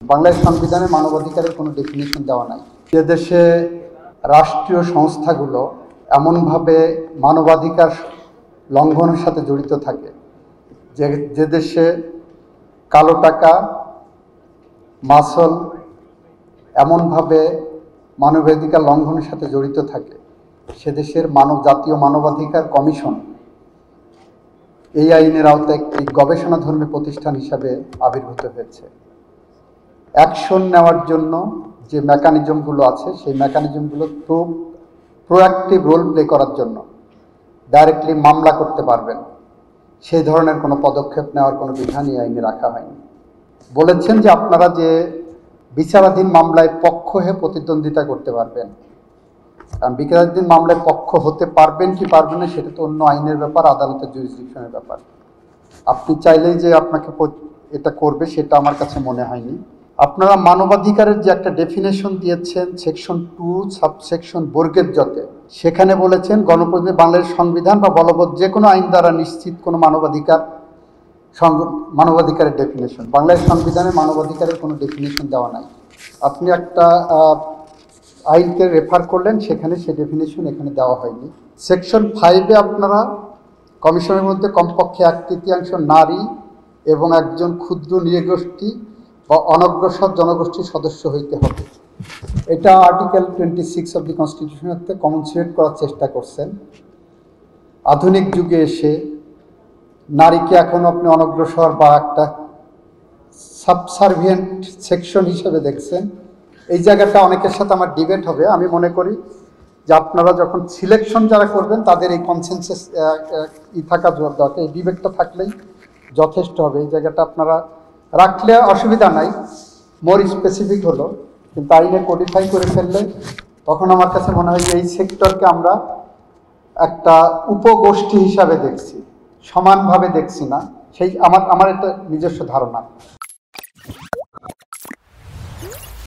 বাংলাদেশ সংবিধানে মানবাধিকারের কোনো ডেফিনিশন দেওয়া নাই। যে দেশে রাষ্ট্রীয় সংস্থাগুলো এমনভাবে মানবাধিকার লঙ্ঘনের সাথে জড়িত থাকে, যে দেশে কালো টাকা মাসল এমনভাবে মানবাধিকার লঙ্ঘনের সাথে জড়িত থাকে, সে দেশের জাতীয় মানবাধিকার কমিশন এই আইনের আওতায় একটি গবেষণাধর্মী প্রতিষ্ঠান হিসাবে আবির্ভূত হয়েছে। অ্যাকশন নেওয়ার জন্য যে মেকানিজমগুলো আছে, সেই মেকানিজমগুলো প্রোঅ্যাক্টিভ রোল প্লে করার জন্য ডাইরেক্টলি মামলা করতে পারবেন, সেই ধরনের কোনো পদক্ষেপ নেওয়ার কোনো বিধানই আইনে রাখা হয়নি। বলেছেন যে আপনারা যে বিচারাধীন মামলায় পক্ষ হয়ে প্রতিদ্বন্দ্বিতা করতে পারবেন, কারণ বিচারাধীন মামলায় পক্ষ হতে পারবেন কি পারবেন না সেটা তো অন্য আইনের ব্যাপার, আদালতের জুরিসডিকশনের ব্যাপার। আপনি চাইলেই যে আপনাকে এটা করবে সেটা আমার কাছে মনে হয়নি। আপনারা মানবাধিকারের যে একটা ডেফিনেশন দিয়েছেন সেকশন 2 সাবসেকশন বর্গের জতে, সেখানে বলেছেন গণপ্রজাতন্ত্রী বাংলাদেশ সংবিধান বা বলবৎ যে কোনো আইন দ্বারা নিশ্চিত কোনো মানবাধিকারের ডেফিনেশন। বাংলাদেশ সংবিধানে মানবাধিকারের কোনো ডেফিনেশন দেওয়া নাই। আপনি একটা আইনকে রেফার করলেন, সেখানে সে ডেফিনেশন এখানে দেওয়া হয়নি। সেকশন 5-এ আপনারা কমিশনের মধ্যে কমপক্ষে 1/3 নারী এবং একজন ক্ষুদ্র নৃগোষ্ঠী বা অনগ্রসর জনগোষ্ঠীর সদস্য হইতে হবে, এটা আর্টিকেল 26 অব দি কনস্টিটিউশনতে কমনসিডার করার চেষ্টা করছেন। আধুনিক যুগে এসে নারীকে এখন আপনি অনগ্রসর বা একটা সাবসার্ভিয়েন্ট সেকশন হিসেবে দেখছেন। এই জায়গাটা অনেকের সাথে আমার ডিবেট হবে। আমি মনে করি যে আপনারা যখন সিলেকশন যারা করবেন তাদের এই কনসেনসাস থাকা দরকার, এই ডিবেটটা থাকলেই যথেষ্ট হবে। এই জায়গাটা আপনারা রাখলে অসুবিধা নাই, মোর স্পেসিফিক হলো, কিন্তু আইনে কোডিফাই করে ফেললে তখন আমার কাছে মনে হয় যে এই সেক্টরকে আমরা একটা উপগোষ্ঠী হিসাবে দেখছি, সমানভাবে দেখছি না। সেই আমার এটা নিজস্ব ধারণা।